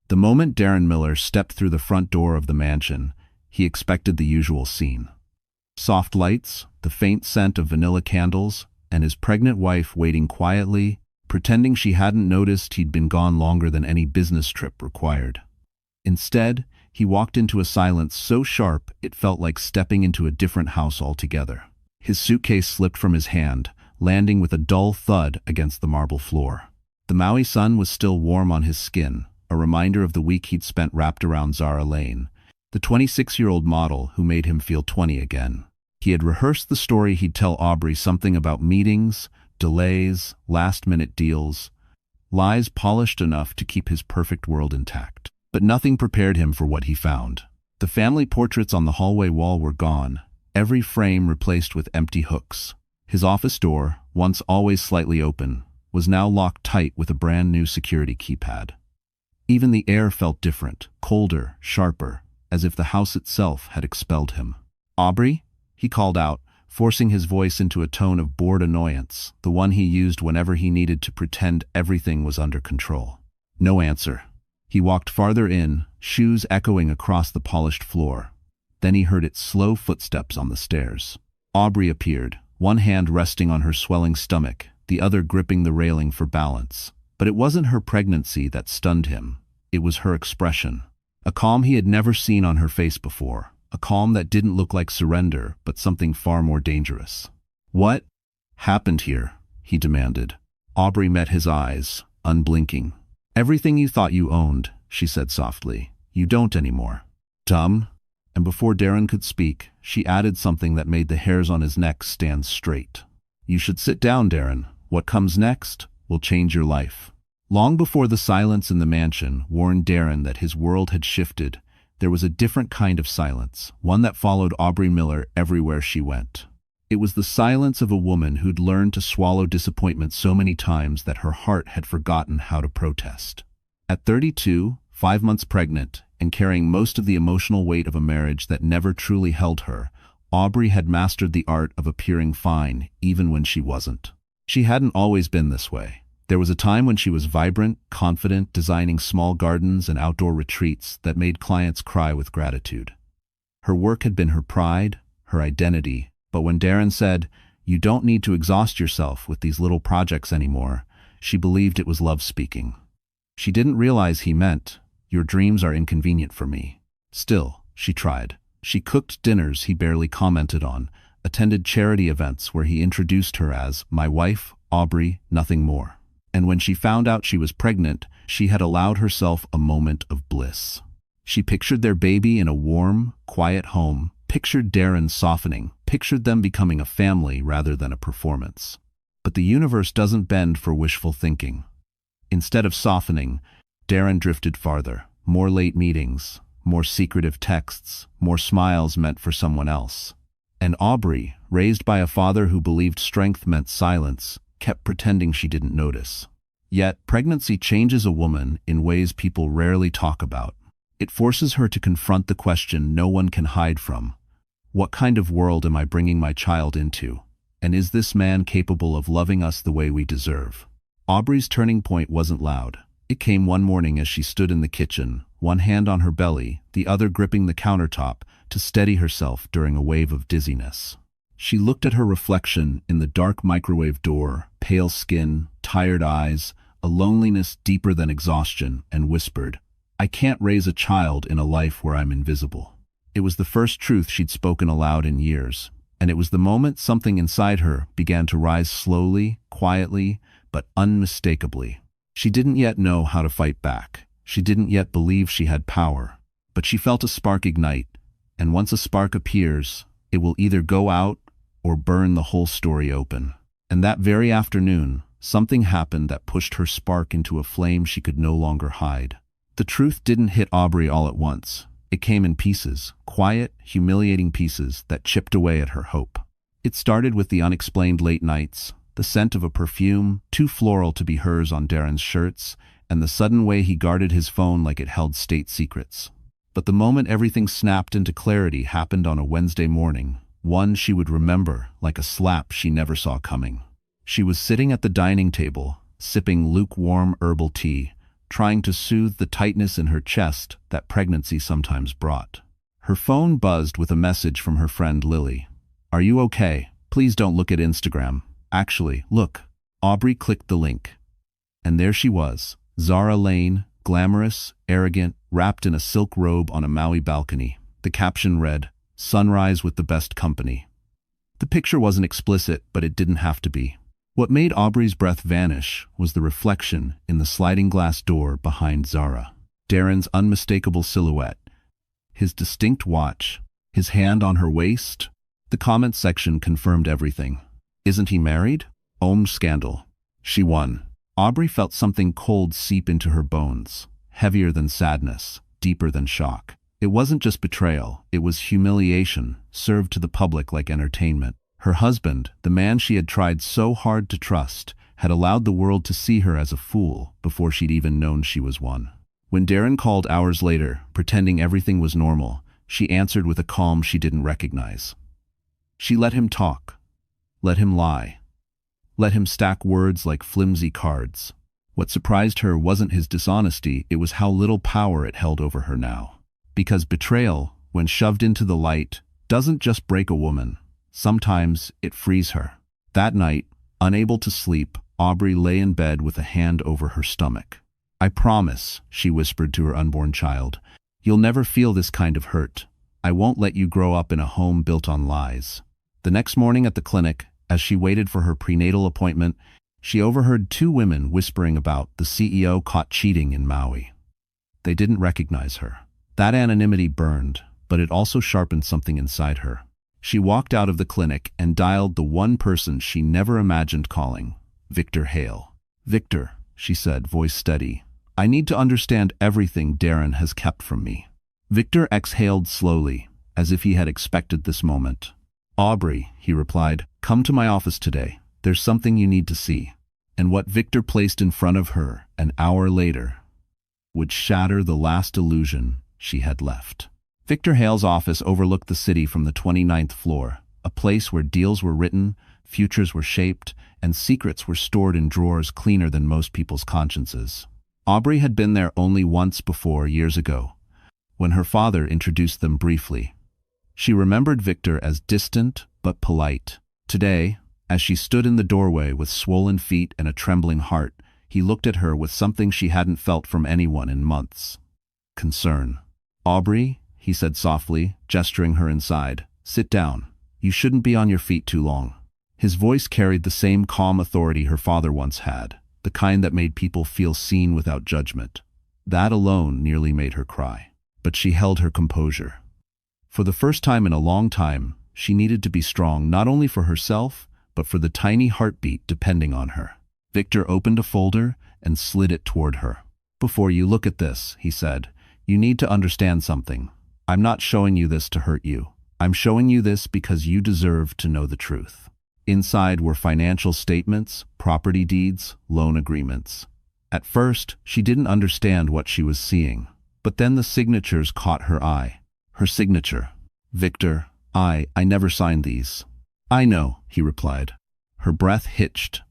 The moment Darren Miller stepped through the front door of the mansion, he expected the usual scene. Soft lights, the faint scent of vanilla candles, and his pregnant wife waiting quietly, pretending she hadn't noticed he'd been gone longer than any business trip required. Instead, he walked into a silence so sharp it felt like stepping into a different house altogether. His suitcase slipped from his hand, landing with a dull thud against the marble floor. The Maui sun was still warm on his skin, a reminder of the week he'd spent wrapped around Zara Lane, the 26-year-old model who made him feel 20 again. He had rehearsed the story he'd tell Aubrey, something about meetings, delays, last-minute deals, lies polished enough to keep his perfect world intact. But nothing prepared him for what he found. The family portraits on the hallway wall were gone, every frame replaced with empty hooks. His office door, once always slightly open, was now locked tight with a brand new security keypad. Even the air felt different, colder, sharper, as if the house itself had expelled him. "Aubrey?" he called out, forcing his voice into a tone of bored annoyance, the one he used whenever he needed to pretend everything was under control. No answer. He walked farther in, shoes echoing across the polished floor. Then he heard its slow footsteps on the stairs. Aubrey appeared, one hand resting on her swelling stomach, the other gripping the railing for balance. But it wasn't her pregnancy that stunned him. It was her expression. A calm he had never seen on her face before. A calm that didn't look like surrender, but something far more dangerous. "What happened here?" he demanded. Aubrey met his eyes, unblinking. "Everything you thought you owned," she said softly. "You don't anymore." "Dumb?" And before Darren could speak, she added something that made the hairs on his neck stand straight. "You should sit down, Darren. What comes next will change your life." Long before the silence in the mansion warned Darren that his world had shifted, there was a different kind of silence, one that followed Aubrey Miller everywhere she went. It was the silence of a woman who'd learned to swallow disappointment so many times that her heart had forgotten how to protest. At 32, 5 months pregnant, and carrying most of the emotional weight of a marriage that never truly held her, Aubrey had mastered the art of appearing fine even when she wasn't. She hadn't always been this way. There was a time when she was vibrant, confident, designing small gardens and outdoor retreats that made clients cry with gratitude. Her work had been her pride, her identity, but when Darren said, "You don't need to exhaust yourself with these little projects anymore," she believed it was love speaking. She didn't realize he meant, "Your dreams are inconvenient for me." Still, she tried. She cooked dinners he barely commented on, attended charity events where he introduced her as "my wife, Aubrey, nothing more." And when she found out she was pregnant, she had allowed herself a moment of bliss. She pictured their baby in a warm, quiet home, pictured Darren softening, pictured them becoming a family rather than a performance. But the universe doesn't bend for wishful thinking. Instead of softening, Darren drifted farther. More late meetings, more secretive texts, more smiles meant for someone else. And Aubrey, raised by a father who believed strength meant silence, kept pretending she didn't notice. Yet, pregnancy changes a woman in ways people rarely talk about. It forces her to confront the question no one can hide from. What kind of world am I bringing my child into? And is this man capable of loving us the way we deserve? Aubrey's turning point wasn't loud. It came one morning as she stood in the kitchen, one hand on her belly, the other gripping the countertop to steady herself during a wave of dizziness. She looked at her reflection in the dark microwave door, pale skin, tired eyes, a loneliness deeper than exhaustion, and whispered, "I can't raise a child in a life where I'm invisible." It was the first truth she'd spoken aloud in years, and it was the moment something inside her began to rise slowly, quietly, but unmistakably. She didn't yet know how to fight back. She didn't yet believe she had power. But she felt a spark ignite, and once a spark appears, it will either go out or burn the whole story open. And that very afternoon, something happened that pushed her spark into a flame she could no longer hide. The truth didn't hit Aubrey all at once. It came in pieces, quiet, humiliating pieces that chipped away at her hope. It started with the unexplained late nights, the scent of a perfume, too floral to be hers on Darren's shirts, and the sudden way he guarded his phone like it held state secrets. But the moment everything snapped into clarity happened on a Wednesday morning, one she would remember like a slap she never saw coming. She was sitting at the dining table, sipping lukewarm herbal tea, trying to soothe the tightness in her chest that pregnancy sometimes brought. Her phone buzzed with a message from her friend Lily. "Are you okay? Please don't look at Instagram. Actually, look." Aubrey clicked the link. And there she was, Zara Lane, glamorous, arrogant, wrapped in a silk robe on a Maui balcony. The caption read, "Sunrise with the best company." The picture wasn't explicit, but it didn't have to be. What made Aubrey's breath vanish was the reflection in the sliding glass door behind Zara. Darren's unmistakable silhouette, his distinct watch, his hand on her waist. The comment section confirmed everything. Isn't he married? Scandal. She won. Aubrey felt something cold seep into her bones, heavier than sadness, deeper than shock. It wasn't just betrayal, it was humiliation, served to the public like entertainment. Her husband, the man she had tried so hard to trust, had allowed the world to see her as a fool before she'd even known she was one. When Darren called hours later, pretending everything was normal, she answered with a calm she didn't recognize. She let him talk, let him lie, let him stack words like flimsy cards. What surprised her wasn't his dishonesty, it was how little power it held over her now. Because betrayal, when shoved into the light, doesn't just break a woman. Sometimes it frees her. That night, unable to sleep, Aubrey lay in bed with a hand over her stomach. "I promise," she whispered to her unborn child, "you'll never feel this kind of hurt. I won't let you grow up in a home built on lies." The next morning at the clinic, as she waited for her prenatal appointment, she overheard two women whispering about the CEO caught cheating in Maui. They didn't recognize her. That anonymity burned, but it also sharpened something inside her. She walked out of the clinic and dialed the one person she never imagined calling, Victor Hale. "Victor," she said, voice steady, "I need to understand everything Darren has kept from me." Victor exhaled slowly, as if he had expected this moment. "Aubrey," he replied, "come to my office today. There's something you need to see." And what Victor placed in front of her an hour later would shatter the last illusion she had left. Victor Hale's office overlooked the city from the 29th floor, a place where deals were written, futures were shaped, and secrets were stored in drawers cleaner than most people's consciences. Aubrey had been there only once before, years ago, when her father introduced them briefly. She remembered Victor as distant but polite. Today, as she stood in the doorway with swollen feet and a trembling heart, he looked at her with something she hadn't felt from anyone in months. Concern. "Aubrey," he said softly, gesturing her inside, "sit down. You shouldn't be on your feet too long." His voice carried the same calm authority her father once had, the kind that made people feel seen without judgment. That alone nearly made her cry. But she held her composure. For the first time in a long time, she needed to be strong not only for herself, but for the tiny heartbeat depending on her. Victor opened a folder and slid it toward her. "Before you look at this," he said, "you need to understand something. I'm not showing you this to hurt you. I'm showing you this because you deserve to know the truth." Inside were financial statements, property deeds, loan agreements. At first, she didn't understand what she was seeing. But then the signatures caught her eye. Her signature. "Victor, I never signed these." "I know," he replied. Her breath hitched.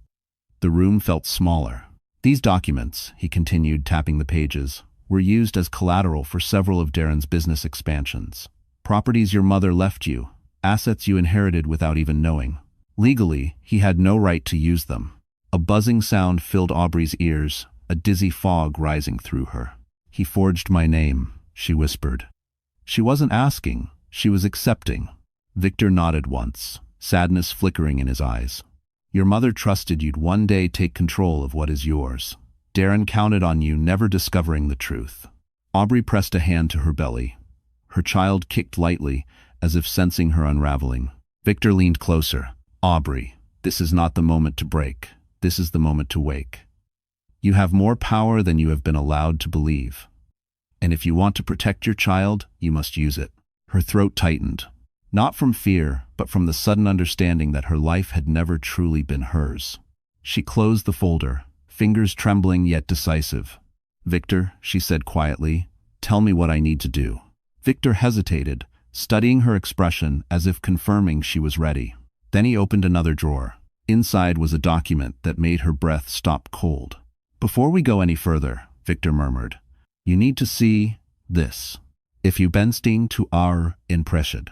The room felt smaller. "These documents," he continued, tapping the pages, "were used as collateral for several of Darren's business expansions. Properties your mother left you, assets you inherited without even knowing. Legally, he had no right to use them." A buzzing sound filled Aubrey's ears, a dizzy fog rising through her. "He forged my name," she whispered. She wasn't asking, she was accepting. Victor nodded once, sadness flickering in his eyes. "Your mother trusted you'd one day take control of what is yours. Darren counted on you never discovering the truth." Aubrey pressed a hand to her belly. Her child kicked lightly, as if sensing her unraveling. Victor leaned closer. "Aubrey, this is not the moment to break. This is the moment to wake. You have more power than you have been allowed to believe. And if you want to protect your child, you must use it." Her throat tightened, not from fear, but from the sudden understanding that her life had never truly been hers. She closed the folder, fingers trembling yet decisive. "Victor," she said quietly, "tell me what I need to do." Victor hesitated, studying her expression as if confirming she was ready. Then he opened another drawer. Inside was a document that made her breath stop cold. "Before we go any further," Victor murmured. You need to see this. If you bensting to our impression.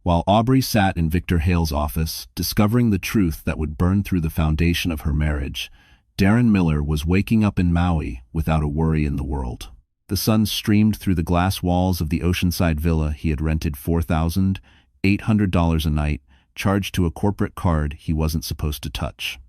While Aubrey sat in Victor Hale's office, discovering the truth that would burn through the foundation of her marriage, Darren Miller was waking up in Maui without a worry in the world. The sun streamed through the glass walls of the oceanside villa he had rented $4,800 a night, charged to a corporate card he wasn't supposed to touch.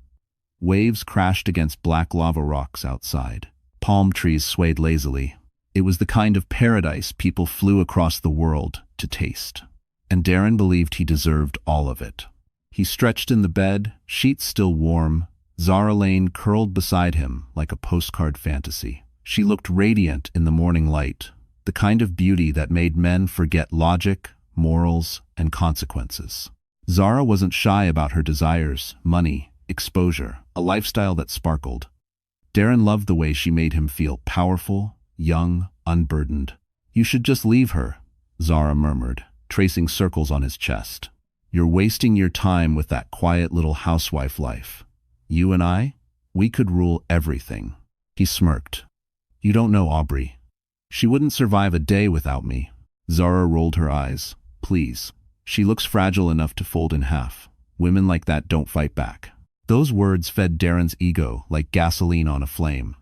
Waves crashed against black lava rocks outside. Palm trees swayed lazily. It was the kind of paradise people flew across the world to taste. And Darren believed he deserved all of it. He stretched in the bed, sheets still warm, Zara Lane curled beside him like a postcard fantasy. She looked radiant in the morning light, the kind of beauty that made men forget logic, morals, and consequences. Zara wasn't shy about her desires, money, exposure, a lifestyle that sparkled. Darren loved the way she made him feel powerful, young, unburdened. You should just leave her, Zara murmured, tracing circles on his chest. You're wasting your time with that quiet little housewife life. You and I, we could rule everything. He smirked. You don't know Aubrey. She wouldn't survive a day without me. Zara rolled her eyes. Please. She looks fragile enough to fold in half. Women like that don't fight back. Those words fed Darren's ego like gasoline on a flame.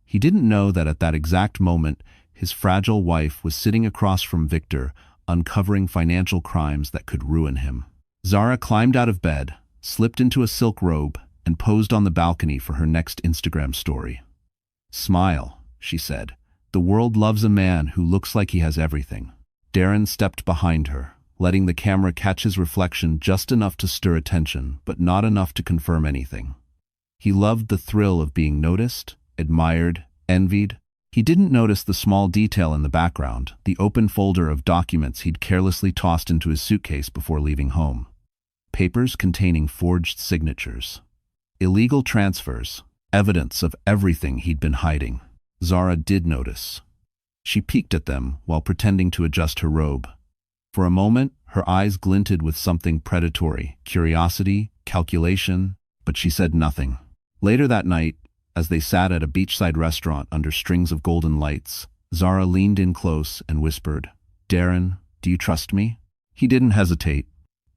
He didn't know that at that exact moment, his fragile wife was sitting across from Victor, uncovering financial crimes that could ruin him. Zara climbed out of bed, slipped into a silk robe, and posed on the balcony for her next Instagram story. Smile, she said. The world loves a man who looks like he has everything. Darren stepped behind her, letting the camera catch his reflection just enough to stir attention, but not enough to confirm anything. He loved the thrill of being noticed, admired, envied. He didn't notice the small detail in the background, the open folder of documents he'd carelessly tossed into his suitcase before leaving home. Papers containing forged signatures. Illegal transfers, evidence of everything he'd been hiding. Zara did notice. She peeked at them while pretending to adjust her robe. For a moment, her eyes glinted with something predatory, curiosity, calculation, but she said nothing. Later that night, as they sat at a beachside restaurant under strings of golden lights, Zara leaned in close and whispered, Darren, do you trust me? He didn't hesitate.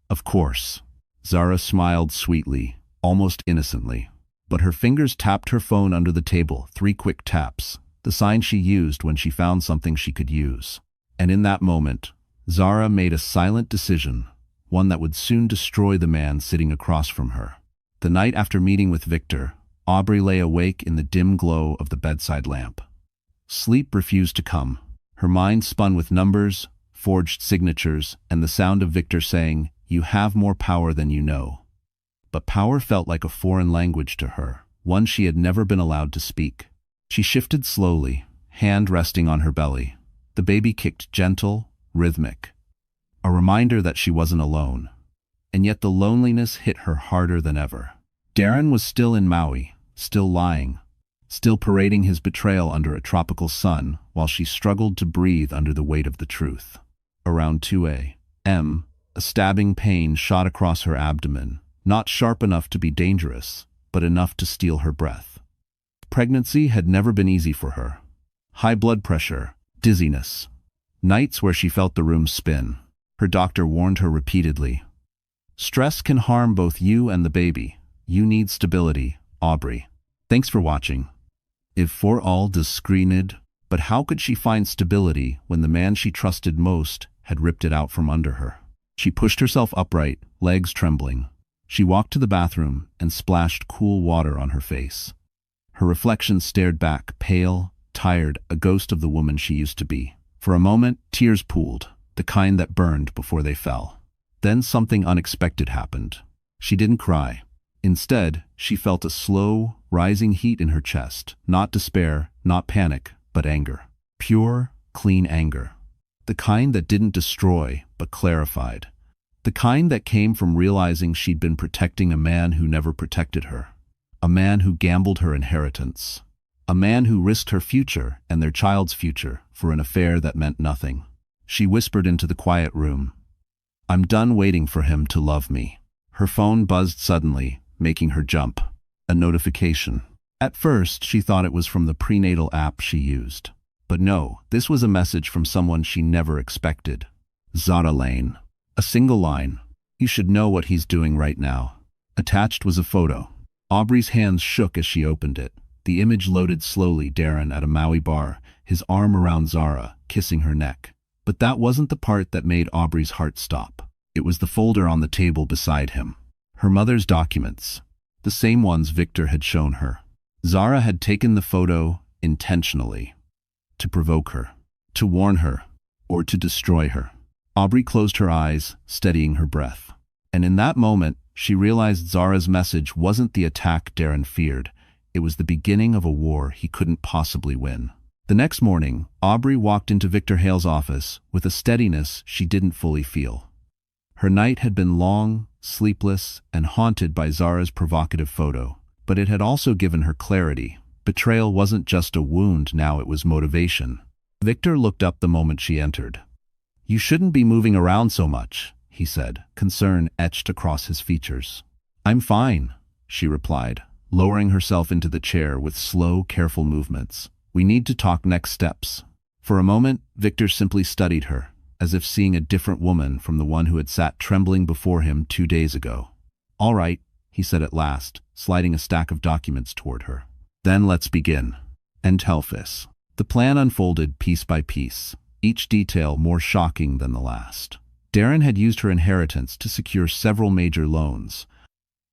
Of course. Zara smiled sweetly, almost innocently. But her fingers tapped her phone under the table, 3 quick taps, the sign she used when she found something she could use. And in that moment, Zara made a silent decision, one that would soon destroy the man sitting across from her. The night after meeting with Victor, Aubrey lay awake in the dim glow of the bedside lamp. Sleep refused to come. Her mind spun with numbers, forged signatures, and the sound of Victor saying, "You have more power than you know." But power felt like a foreign language to her, one she had never been allowed to speak. She shifted slowly, hand resting on her belly. The baby kicked gentle, rhythmic. A reminder that she wasn't alone. And yet the loneliness hit her harder than ever. Darren was still in Maui, still lying, still parading his betrayal under a tropical sun while she struggled to breathe under the weight of the truth. Around 2 a.m., a stabbing pain shot across her abdomen, not sharp enough to be dangerous, but enough to steal her breath. Pregnancy had never been easy for her. High blood pressure, dizziness, nights where she felt the room spin. Her doctor warned her repeatedly. Stress can harm both you and the baby. You need stability, Aubrey. Thanks for watching. If for all discreened, but how could she find stability when the man she trusted most had ripped it out from under her? She pushed herself upright, legs trembling. She walked to the bathroom and splashed cool water on her face. Her reflection stared back, pale, tired, a ghost of the woman she used to be. For a moment, tears pooled, the kind that burned before they fell. Then something unexpected happened. She didn't cry. Instead, she felt a slow, rising heat in her chest, not despair, not panic, but anger. Pure, clean anger. The kind that didn't destroy, but clarified. The kind that came from realizing she'd been protecting a man who never protected her. A man who gambled her inheritance. A man who risked her future and their child's future for an affair that meant nothing. She whispered into the quiet room, "I'm done waiting for him to love me." Her phone buzzed suddenly, making her jump. A notification. At first, she thought it was from the prenatal app she used. But no, this was a message from someone she never expected. Zara Lane. A single line. You should know what he's doing right now. Attached was a photo. Aubrey's hands shook as she opened it. The image loaded slowly. Darren at a Maui bar, his arm around Zara, kissing her neck. But that wasn't the part that made Aubrey's heart stop. It was the folder on the table beside him. Her mother's documents. The same ones Victor had shown her. Zara had taken the photo intentionally. To provoke her. To warn her. Or to destroy her. Aubrey closed her eyes, steadying her breath. And in that moment, she realized Zara's message wasn't the attack Darren feared. It was the beginning of a war he couldn't possibly win. The next morning, Aubrey walked into Victor Hale's office with a steadiness she didn't fully feel. Her night had been long, sleepless, and haunted by Zara's provocative photo, but it had also given her clarity. Betrayal wasn't just a wound, now it was motivation. Victor looked up the moment she entered. "You shouldn't be moving around so much," he said, concern etched across his features. "I'm fine," she replied, lowering herself into the chair with slow, careful movements. "We need to talk next steps." For a moment, Victor simply studied her, as if seeing a different woman from the one who had sat trembling before him 2 days ago. "All right," he said at last, sliding a stack of documents toward her. "Then let's begin." And Telfis. The plan unfolded piece by piece, each detail more shocking than the last. Darren had used her inheritance to secure several major loans.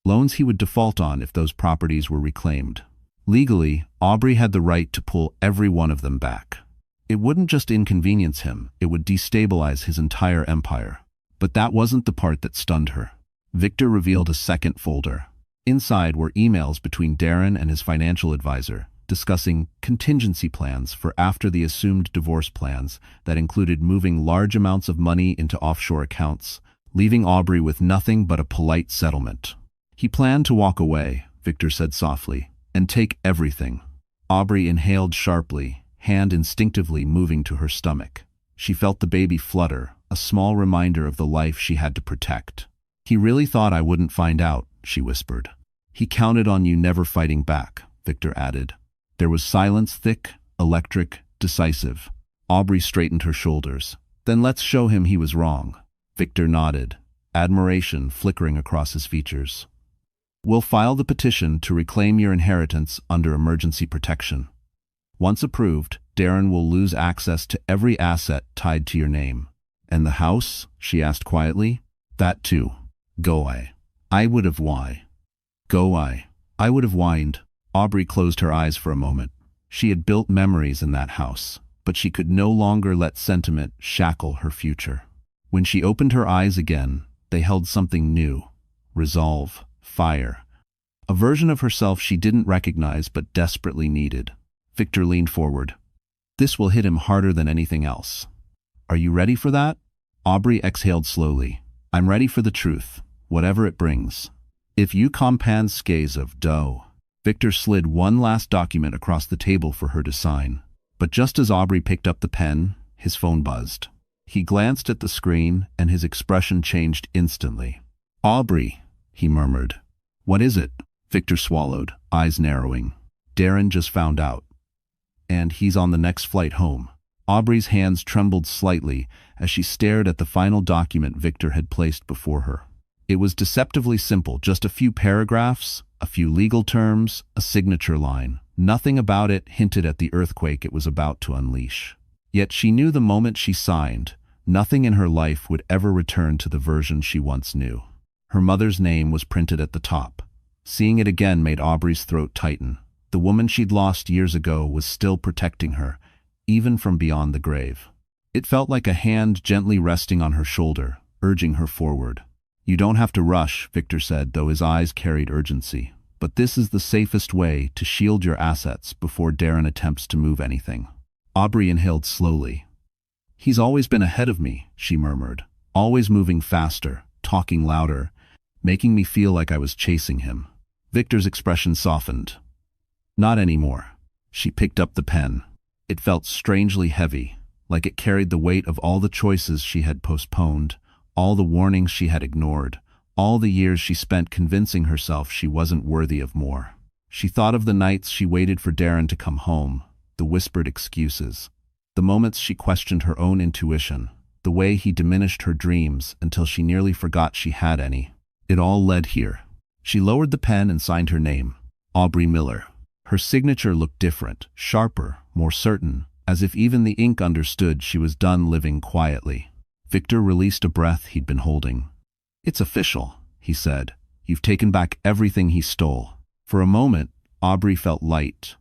Loans he would default on if those properties were reclaimed. Legally, Aubrey had the right to pull every one of them back. It wouldn't just inconvenience him, it would destabilize his entire empire. But that wasn't the part that stunned her. Victor revealed a second folder. Inside were emails between Darren and his financial advisor, discussing contingency plans for after the assumed divorce plans that included moving large amounts of money into offshore accounts, leaving Aubrey with nothing but a polite settlement. He planned to walk away, Victor said softly, and take everything. Aubrey inhaled sharply, hand instinctively moving to her stomach. She felt the baby flutter, a small reminder of the life she had to protect. "He really thought I wouldn't find out," she whispered. "He counted on you never fighting back," Victor added. There was silence, thick, electric, decisive. Aubrey straightened her shoulders. "Then let's show him he was wrong." Victor nodded, admiration flickering across his features. "We'll file the petition to reclaim your inheritance under emergency protection. Once approved, Darren will lose access to every asset tied to your name." "And the house?" she asked quietly. "That too. Go I. I would have why. Go I would have whined." Aubrey closed her eyes for a moment. She had built memories in that house, but she could no longer let sentiment shackle her future. When she opened her eyes again, they held something new. Resolve, fire. A version of herself she didn't recognize but desperately needed. Victor leaned forward. "This will hit him harder than anything else. Are you ready for that?" Aubrey exhaled slowly. "I'm ready for the truth, whatever it brings. If you compan skaze of dough." Victor slid one last document across the table for her to sign. But just as Aubrey picked up the pen, his phone buzzed. He glanced at the screen, and his expression changed instantly. "Aubrey," he murmured. "What is it?" Victor swallowed, eyes narrowing. "Darren just found out. And he's on the next flight home." Aubrey's hands trembled slightly as she stared at the final document Victor had placed before her. It was deceptively simple, just a few paragraphs, a few legal terms, a signature line. Nothing about it hinted at the earthquake it was about to unleash. Yet she knew the moment she signed, nothing in her life would ever return to the version she once knew. Her mother's name was printed at the top. Seeing it again made Aubrey's throat tighten. The woman she'd lost years ago was still protecting her, even from beyond the grave. It felt like a hand gently resting on her shoulder, urging her forward. "You don't have to rush," Victor said, though his eyes carried urgency. "But this is the safest way to shield your assets before Darren attempts to move anything." Aubrey inhaled slowly. "He's always been ahead of me," she murmured, "always moving faster, talking louder, making me feel like I was chasing him." Victor's expression softened. "Not anymore." She picked up the pen. It felt strangely heavy, like it carried the weight of all the choices she had postponed, all the warnings she had ignored, all the years she spent convincing herself she wasn't worthy of more. She thought of the nights she waited for Darren to come home, the whispered excuses, the moments she questioned her own intuition, the way he diminished her dreams until she nearly forgot she had any. It all led here. She lowered the pen and signed her name, Aubrey Miller. Her signature looked different, sharper, more certain, as if even the ink understood she was done living quietly. Victor released a breath he'd been holding. "It's official," he said. "You've taken back everything he stole." For a moment, Aubrey felt light.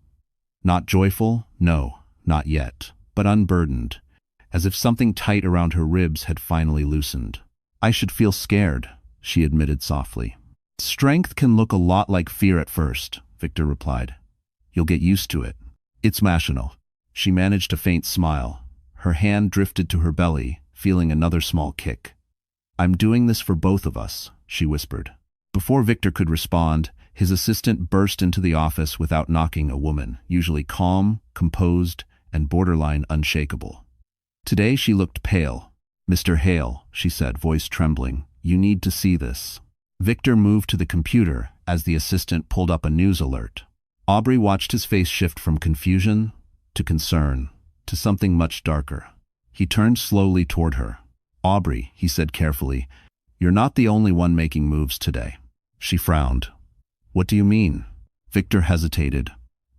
Not joyful, no, not yet, but unburdened, as if something tight around her ribs had finally loosened. "I should feel scared," she admitted softly. "Strength can look a lot like fear at first," Victor replied. "You'll get used to it. It's machinal." She managed a faint smile. Her hand drifted to her belly, feeling another small kick. "I'm doing this for both of us," she whispered. Before Victor could respond, his assistant burst into the office without knocking. A woman, usually calm, composed, and borderline unshakable. Today she looked pale. "Mr. Hale," she said, voice trembling, "you need to see this." Victor moved to the computer as the assistant pulled up a news alert. Aubrey watched his face shift from confusion to concern, to something much darker. He turned slowly toward her. "Aubrey," he said carefully, "you're not the only one making moves today." She frowned. "What do you mean?" Victor hesitated.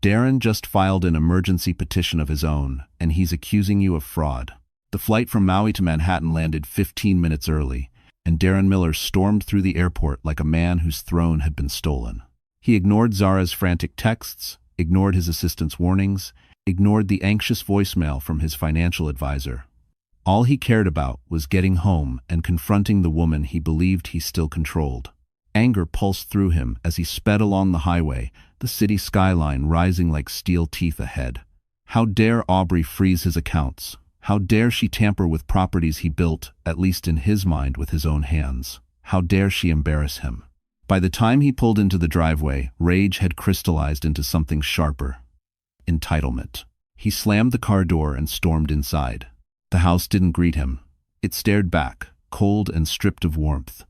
"Darren just filed an emergency petition of his own, and he's accusing you of fraud. The flight from Maui to Manhattan landed 15 minutes early, and Darren Miller stormed through the airport like a man whose throne had been stolen. He ignored Zara's frantic texts, ignored his assistant's warnings, ignored the anxious voicemail from his financial advisor. All he cared about was getting home and confronting the woman he believed he still controlled. Anger pulsed through him as he sped along the highway, the city skyline rising like steel teeth ahead. How dare Aubrey freeze his accounts? How dare she tamper with properties he built, at least in his mind, with his own hands? How dare she embarrass him? By the time he pulled into the driveway, rage had crystallized into something sharper. Entitlement. He slammed the car door and stormed inside. The house didn't greet him. It stared back, cold and stripped of warmth.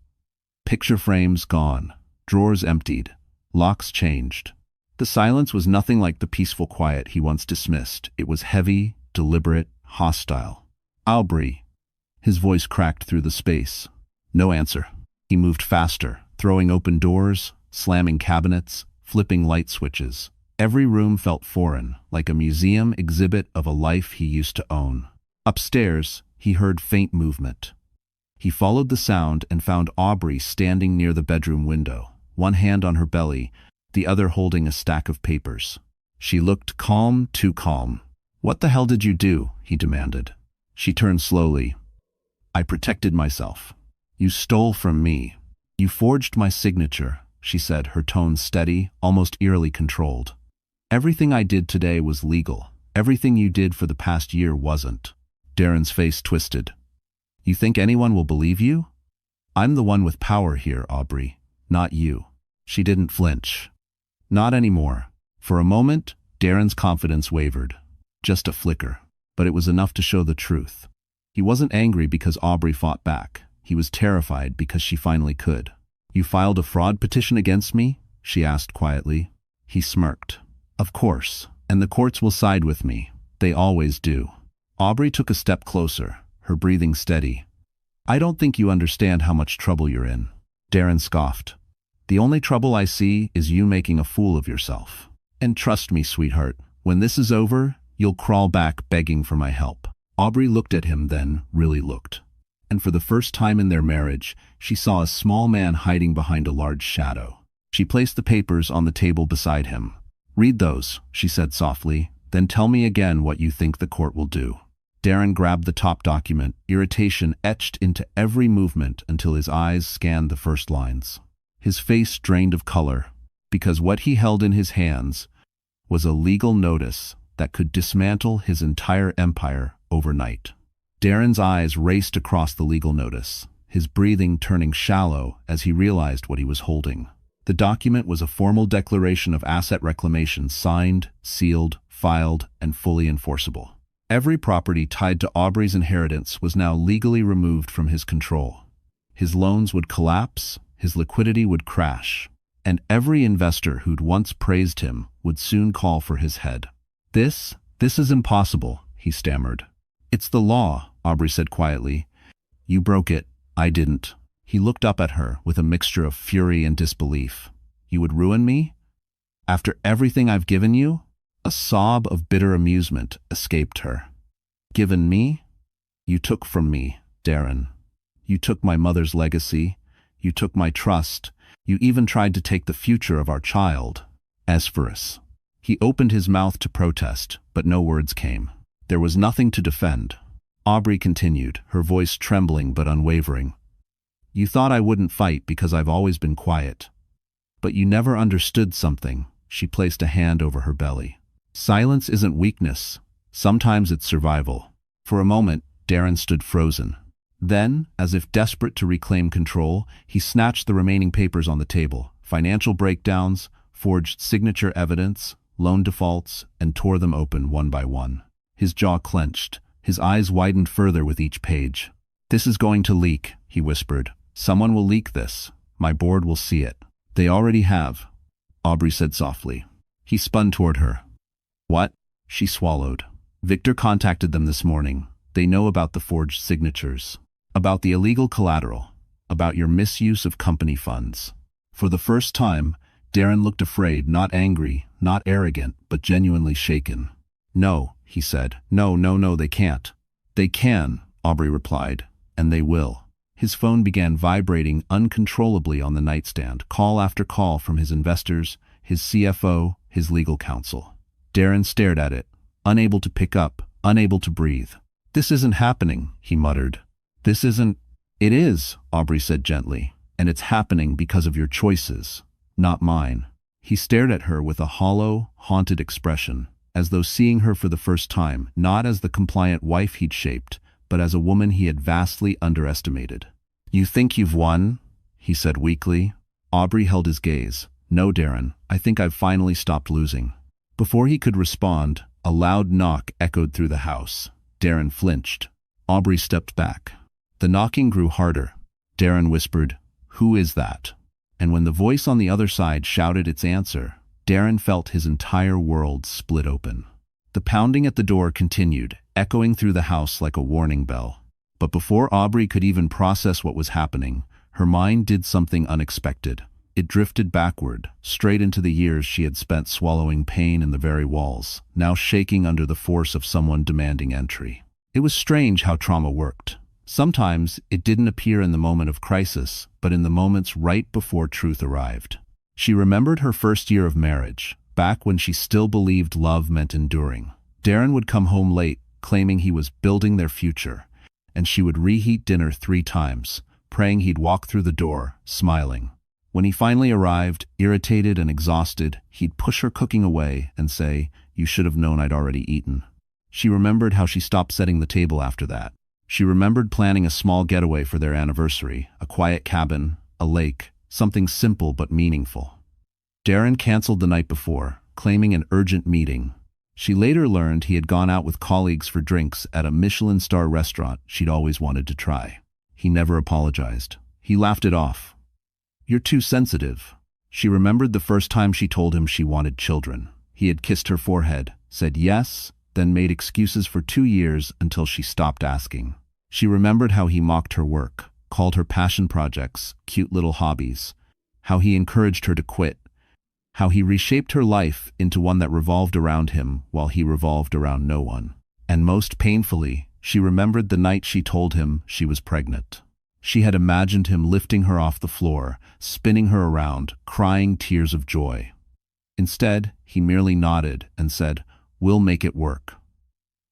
Picture frames gone, drawers emptied, locks changed. The silence was nothing like the peaceful quiet he once dismissed. It was heavy, deliberate, hostile. "Aubrey." His voice cracked through the space. No answer. He moved faster, throwing open doors, slamming cabinets, flipping light switches. Every room felt foreign, like a museum exhibit of a life he used to own. Upstairs, he heard faint movement. He followed the sound and found Aubrey standing near the bedroom window, one hand on her belly, the other holding a stack of papers. She looked calm, too calm. "What the hell did you do?" he demanded. She turned slowly. "I protected myself. You stole from me. You forged my signature," she said, her tone steady, almost eerily controlled. "Everything I did today was legal. Everything you did for the past year wasn't." Darren's face twisted. "You think anyone will believe you? I'm the one with power here, Aubrey, not you." She didn't flinch. Not anymore. For a moment, Darren's confidence wavered. Just a flicker. But it was enough to show the truth. He wasn't angry because Aubrey fought back. He was terrified because she finally could. "You filed a fraud petition against me?" she asked quietly. He smirked. "Of course, and the courts will side with me. They always do." Aubrey took a step closer, her breathing steady. "I don't think you understand how much trouble you're in." Darren scoffed. "The only trouble I see is you making a fool of yourself. And trust me, sweetheart, when this is over, you'll crawl back begging for my help." Aubrey looked at him then, really looked. And for the first time in their marriage, she saw a small man hiding behind a large shadow. She placed the papers on the table beside him. "Read those," she said softly, "then tell me again what you think the court will do." Darren grabbed the top document, irritation etched into every movement until his eyes scanned the first lines. His face drained of color, because what he held in his hands was a legal notice that could dismantle his entire empire overnight. Darren's eyes raced across the legal notice, his breathing turning shallow as he realized what he was holding. The document was a formal declaration of asset reclamation, signed, sealed, filed, and fully enforceable. Every property tied to Aubrey's inheritance was now legally removed from his control. His loans would collapse, his liquidity would crash, and every investor who'd once praised him would soon call for his head. This is impossible, he stammered. It's the law, Aubrey said quietly. You broke it, I didn't. He looked up at her with a mixture of fury and disbelief. You would ruin me? After everything I've given you? A sob of bitter amusement escaped her. Given me? You took from me, Darren. You took my mother's legacy. You took my trust. You even tried to take the future of our child, Esphorus. He opened his mouth to protest, but no words came. There was nothing to defend. Aubrey continued, her voice trembling but unwavering. You thought I wouldn't fight because I've always been quiet. But you never understood something. She placed a hand over her belly. Silence isn't weakness. Sometimes it's survival. For a moment, Darren stood frozen. Then, as if desperate to reclaim control, he snatched the remaining papers on the table, financial breakdowns, forged signature evidence, loan defaults, and tore them open one by one. His jaw clenched. His eyes widened further with each page. This is going to leak, he whispered. Someone will leak this. My board will see it. They already have, Aubrey said softly. He spun toward her. What? She swallowed. Victor contacted them this morning. They know about the forged signatures, about the illegal collateral, about your misuse of company funds. For the first time, Darren looked afraid, not angry, not arrogant, but genuinely shaken. No, he said. No, they can't. They can, Aubrey replied, and they will. His phone began vibrating uncontrollably on the nightstand, call after call from his investors, his CFO, his legal counsel. Darren stared at it, unable to pick up, unable to breathe. This isn't happening, he muttered. This isn't... It is, Aubrey said gently, and it's happening because of your choices, not mine. He stared at her with a hollow, haunted expression, as though seeing her for the first time, not as the compliant wife he'd shaped, but as a woman he had vastly underestimated. You think you've won? He said weakly. Aubrey held his gaze. No, Darren, I think I've finally stopped losing. Before he could respond, a loud knock echoed through the house. Darren flinched. Aubrey stepped back. The knocking grew harder. Darren whispered, "Who is that?" And when the voice on the other side shouted its answer, Darren felt his entire world split open. The pounding at the door continued, echoing through the house like a warning bell. But before Aubrey could even process what was happening, her mind did something unexpected. It drifted backward, straight into the years she had spent swallowing pain in the very walls, now shaking under the force of someone demanding entry. It was strange how trauma worked. Sometimes it didn't appear in the moment of crisis, but in the moments right before truth arrived. She remembered her first year of marriage, back when she still believed love meant enduring. Darren would come home late, claiming he was building their future, and she would reheat dinner 3 times, praying he'd walk through the door, smiling. When he finally arrived, irritated and exhausted, he'd push her cooking away and say, "You should have known I'd already eaten." She remembered how she stopped setting the table after that. She remembered planning a small getaway for their anniversary, a quiet cabin, a lake, something simple but meaningful. Darren canceled the night before, claiming an urgent meeting. She later learned he had gone out with colleagues for drinks at a Michelin-star restaurant she'd always wanted to try. He never apologized. He laughed it off. "You're too sensitive." She remembered the first time she told him she wanted children. He had kissed her forehead, said yes, then made excuses for 2 years until she stopped asking. She remembered how he mocked her work, called her passion projects cute little hobbies, how he encouraged her to quit, how he reshaped her life into one that revolved around him while he revolved around no one. And most painfully, she remembered the night she told him she was pregnant. She had imagined him lifting her off the floor, spinning her around, crying tears of joy. Instead, he merely nodded and said, "We'll make it work,"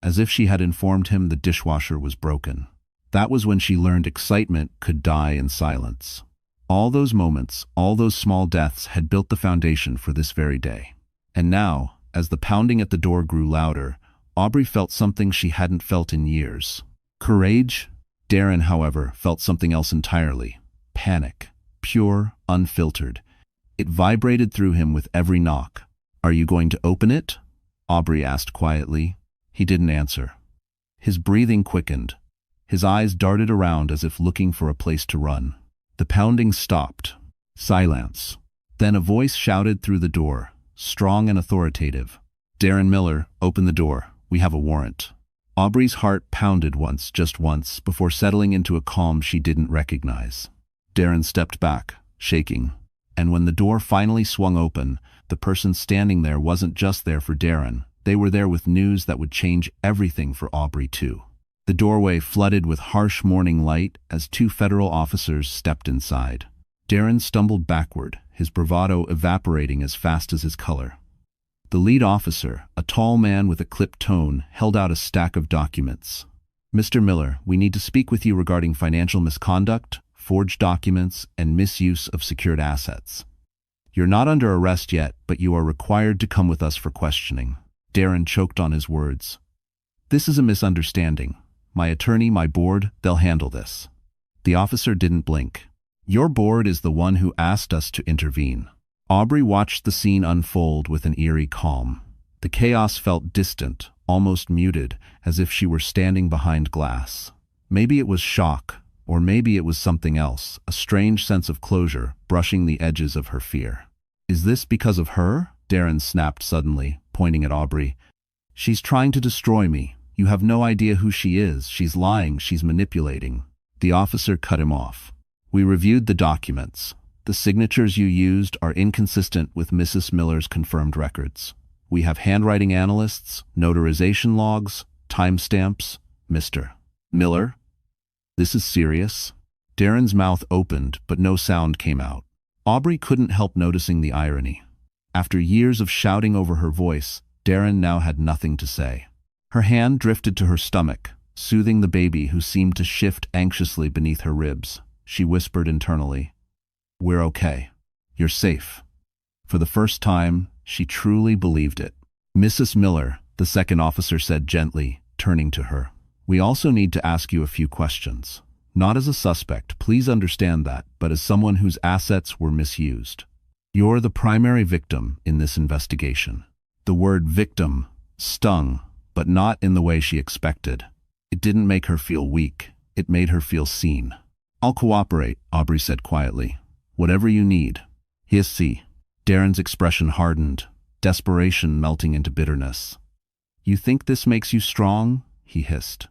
as if she had informed him the dishwasher was broken. That was when she learned excitement could die in silence. All those moments, all those small deaths had built the foundation for this very day. And now, as the pounding at the door grew louder, Aubrey felt something she hadn't felt in years. Courage? Darren, however, felt something else entirely. Panic. Pure, unfiltered. It vibrated through him with every knock. "Are you going to open it?" Aubrey asked quietly. He didn't answer. His breathing quickened. His eyes darted around as if looking for a place to run. The pounding stopped. Silence. Then a voice shouted through the door, strong and authoritative. "Darren Miller, open the door. We have a warrant." Aubrey's heart pounded once, just once, before settling into a calm she didn't recognize. Darren stepped back, shaking. And when the door finally swung open, the person standing there wasn't just there for Darren. They were there with news that would change everything for Aubrey too. The doorway flooded with harsh morning light as two federal officers stepped inside. Darren stumbled backward, his bravado evaporating as fast as his color. The lead officer, a tall man with a clipped tone, held out a stack of documents. "Mr. Miller, we need to speak with you regarding financial misconduct, forged documents, and misuse of secured assets. You're not under arrest yet, but you are required to come with us for questioning." Darren choked on his words. "This is a misunderstanding. My attorney, my board, they'll handle this." The officer didn't blink. "Your board is the one who asked us to intervene." Aubrey watched the scene unfold with an eerie calm. The chaos felt distant, almost muted, as if she were standing behind glass. Maybe it was shock, or maybe it was something else, a strange sense of closure brushing the edges of her fear. "Is this because of her?" Darren snapped suddenly, pointing at Aubrey. "She's trying to destroy me. You have no idea who she is. She's lying. She's manipulating." The officer cut him off. "We reviewed the documents. The signatures you used are inconsistent with Mrs. Miller's confirmed records. We have handwriting analysts, notarization logs, timestamps. Mr. Miller, this is serious." Darren's mouth opened, but no sound came out. Aubrey couldn't help noticing the irony. After years of shouting over her voice, Darren now had nothing to say. Her hand drifted to her stomach, soothing the baby who seemed to shift anxiously beneath her ribs. She whispered internally, "We're okay. You're safe." For the first time, she truly believed it. "Mrs. Miller," the second officer said gently, turning to her, "we also need to ask you a few questions. Not as a suspect, please understand that, but as someone whose assets were misused. You're the primary victim in this investigation." The word victim stung, but not in the way she expected. It didn't make her feel weak. It made her feel seen. "I'll cooperate," Aubrey said quietly. "Whatever you need." "Yes, see." Darren's expression hardened, desperation melting into bitterness. "You think this makes you strong?" he hissed.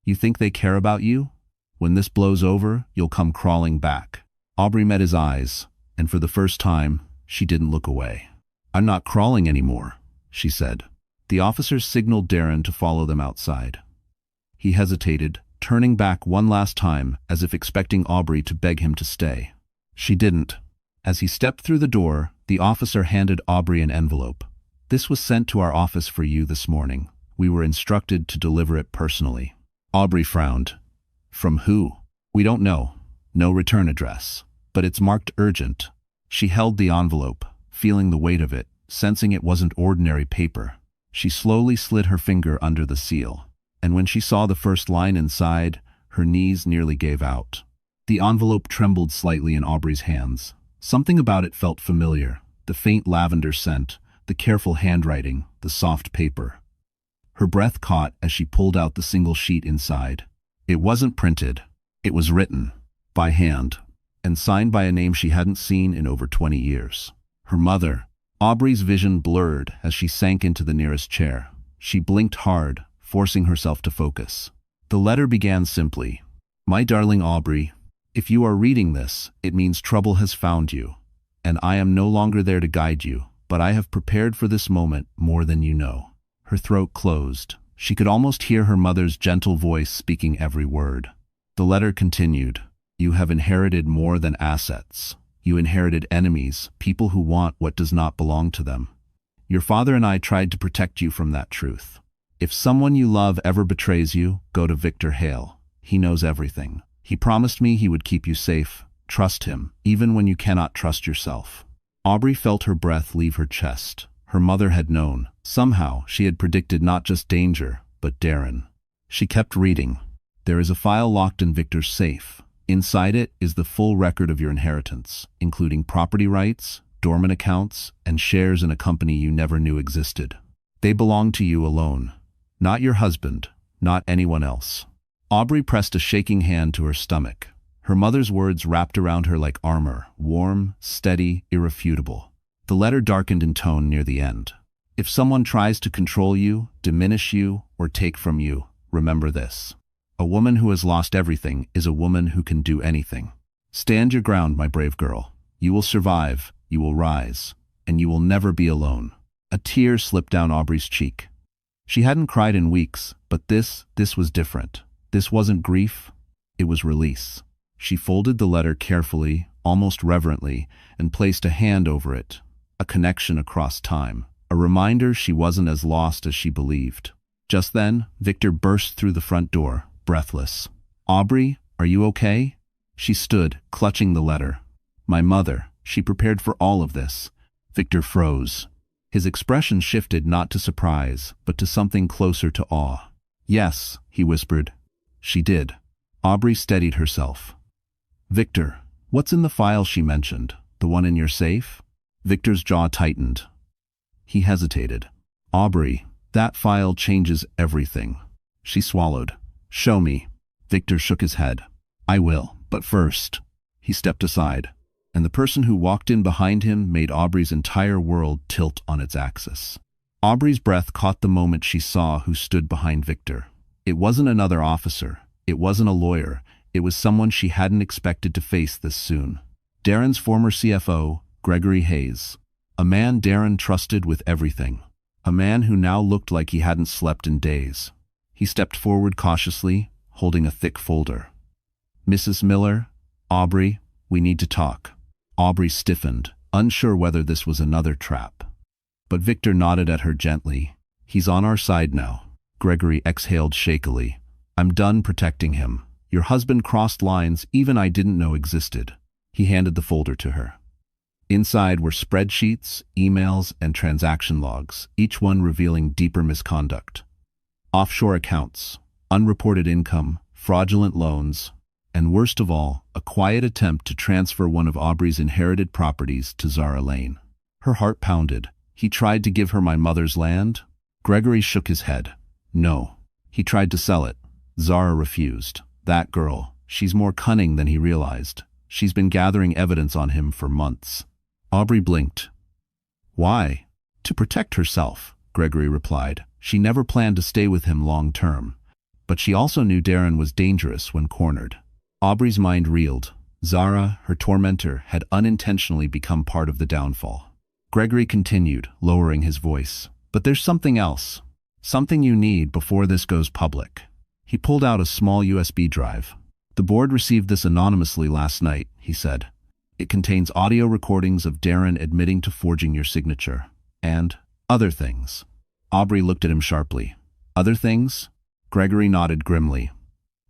"You think they care about you? When this blows over, you'll come crawling back." Aubrey met his eyes, and for the first time, she didn't look away. "I'm not crawling anymore," she said. The officers signaled Darren to follow them outside. He hesitated, turning back one last time as if expecting Aubrey to beg him to stay. She didn't. As he stepped through the door, the officer handed Aubrey an envelope. "This was sent to our office for you this morning. We were instructed to deliver it personally." Aubrey frowned. "From who?" "We don't know. No return address. But it's marked urgent." She held the envelope, feeling the weight of it, sensing it wasn't ordinary paper. She slowly slid her finger under the seal, and when she saw the first line inside, her knees nearly gave out. The envelope trembled slightly in Aubrey's hands. Something about it felt familiar, the faint lavender scent, the careful handwriting, the soft paper. Her breath caught as she pulled out the single sheet inside. It wasn't printed. It was written, by hand, and signed by a name she hadn't seen in over 20 years. Her mother. Aubrey's vision blurred as she sank into the nearest chair. She blinked hard, forcing herself to focus. The letter began simply, "My darling Aubrey, if you are reading this, it means trouble has found you, and I am no longer there to guide you, but I have prepared for this moment more than you know." Her throat closed. She could almost hear her mother's gentle voice speaking every word. The letter continued, "You have inherited more than assets. You inherited enemies, people who want what does not belong to them. Your father and I tried to protect you from that truth. If someone you love ever betrays you, go to Victor Hale. He knows everything. He promised me he would keep you safe. Trust him, even when you cannot trust yourself." Aubrey felt her breath leave her chest. Her mother had known. Somehow, she had predicted not just danger, but Darren. She kept reading. "There is a file locked in Victor's safe. Inside it is the full record of your inheritance, including property rights, dormant accounts, and shares in a company you never knew existed. They belong to you alone. Not your husband, not anyone else." Aubrey pressed a shaking hand to her stomach. Her mother's words wrapped around her like armor, warm, steady, irrefutable. The letter darkened in tone near the end. If someone tries to control you, diminish you, or take from you, remember this. A woman who has lost everything is a woman who can do anything. Stand your ground, my brave girl. You will survive, you will rise, and you will never be alone. A tear slipped down Aubrey's cheek. She hadn't cried in weeks, but this was different. This wasn't grief, it was release. She folded the letter carefully, almost reverently, and placed a hand over it. A connection across time. A reminder she wasn't as lost as she believed. Just then, Victor burst through the front door, breathless. "Aubrey, are you okay?" She stood, clutching the letter. "My mother, she prepared for all of this." Victor froze. His expression shifted not to surprise, but to something closer to awe. "Yes," he whispered. "She did." Aubrey steadied herself. "Victor, what's in the file she mentioned? The one in your safe?" Victor's jaw tightened. He hesitated. "Aubrey, that file changes everything." She swallowed. "Show me." Victor shook his head. "I will, but first." He stepped aside, and the person who walked in behind him made Aubrey's entire world tilt on its axis. Aubrey's breath caught the moment she saw who stood behind Victor. It wasn't another officer. It wasn't a lawyer. It was someone she hadn't expected to face this soon. Darren's former CFO, Gregory Hayes. A man Darren trusted with everything. A man who now looked like he hadn't slept in days. He stepped forward cautiously, holding a thick folder. "Mrs. Miller, Aubrey, we need to talk." Aubrey stiffened, unsure whether this was another trap. But Victor nodded at her gently. "He's on our side now." Gregory exhaled shakily. "I'm done protecting him. Your husband crossed lines even I didn't know existed." He handed the folder to her. Inside were spreadsheets, emails, and transaction logs, each one revealing deeper misconduct. Offshore accounts, unreported income, fraudulent loans, and worst of all, a quiet attempt to transfer one of Aubrey's inherited properties to Zara Lane. Her heart pounded. "He tried to give her my mother's land?" Gregory shook his head. "No. He tried to sell it. Zara refused. That girl, she's more cunning than he realized. She's been gathering evidence on him for months." Aubrey blinked. "Why?" "To protect herself," Gregory replied. "She never planned to stay with him long term. But she also knew Darren was dangerous when cornered." Aubrey's mind reeled. Zara, her tormentor, had unintentionally become part of the downfall. Gregory continued, lowering his voice. "But there's something else. Something you need before this goes public." He pulled out a small USB drive. "The board received this anonymously last night," he said. "It contains audio recordings of Darren admitting to forging your signature. And other things." Aubrey looked at him sharply. "Other things?" Gregory nodded grimly.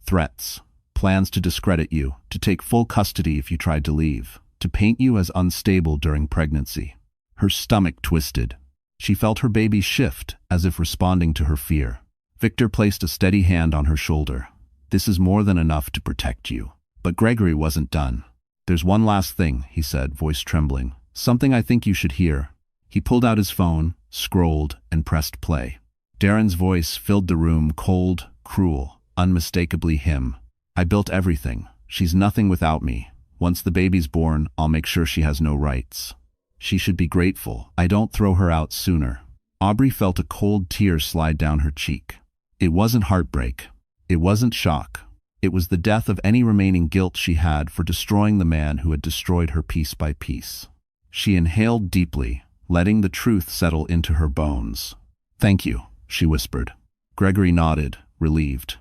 "Threats. Plans to discredit you, to take full custody if you tried to leave, to paint you as unstable during pregnancy." Her stomach twisted. She felt her baby shift, as if responding to her fear. Victor placed a steady hand on her shoulder. "This is more than enough to protect you." But Gregory wasn't done. "There's one last thing," he said, voice trembling. "Something I think you should hear." He pulled out his phone, scrolled, and pressed play. Darren's voice filled the room, cold, cruel, unmistakably him. "I built everything. She's nothing without me. Once the baby's born, I'll make sure she has no rights. She should be grateful. I don't throw her out sooner." Aubrey felt a cold tear slide down her cheek. It wasn't heartbreak. It wasn't shock. It was the death of any remaining guilt she had for destroying the man who had destroyed her piece by piece. She inhaled deeply, letting the truth settle into her bones. "Thank you," she whispered. Gregory nodded, relieved.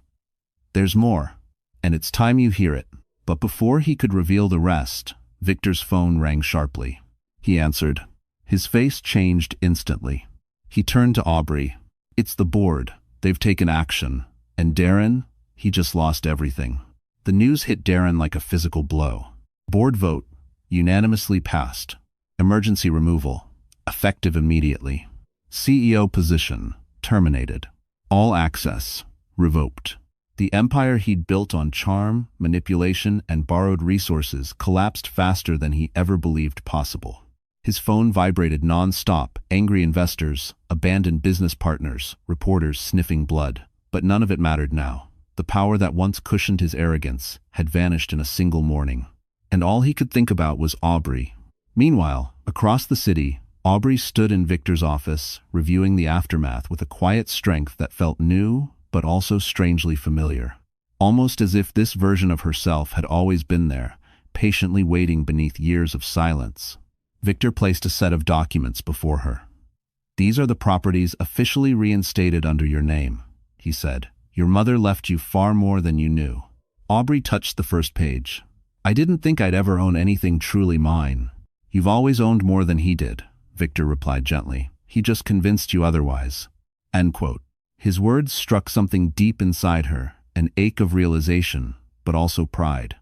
"There's more, and it's time you hear it." But before he could reveal the rest, Victor's phone rang sharply. He answered. His face changed instantly. He turned to Aubrey. "It's the board. They've taken action. And Darren, he just lost everything." The news hit Darren like a physical blow. Board vote, unanimously passed. Emergency removal, effective immediately. CEO position, terminated. All access, revoked. The empire he'd built on charm, manipulation, and borrowed resources collapsed faster than he ever believed possible. His phone vibrated non-stop, angry investors, abandoned business partners, reporters sniffing blood. But none of it mattered now. The power that once cushioned his arrogance had vanished in a single morning. And all he could think about was Aubrey. Meanwhile, across the city, Aubrey stood in Victor's office, reviewing the aftermath with a quiet strength that felt new, but also strangely familiar. Almost as if this version of herself had always been there, patiently waiting beneath years of silence. Victor placed a set of documents before her. "These are the properties officially reinstated under your name," he said. "Your mother left you far more than you knew." Aubrey touched the first page. "I didn't think I'd ever own anything truly mine." "You've always owned more than he did," Victor replied gently. "He just convinced you otherwise." End quote. His words struck something deep inside her, an ache of realization, but also pride.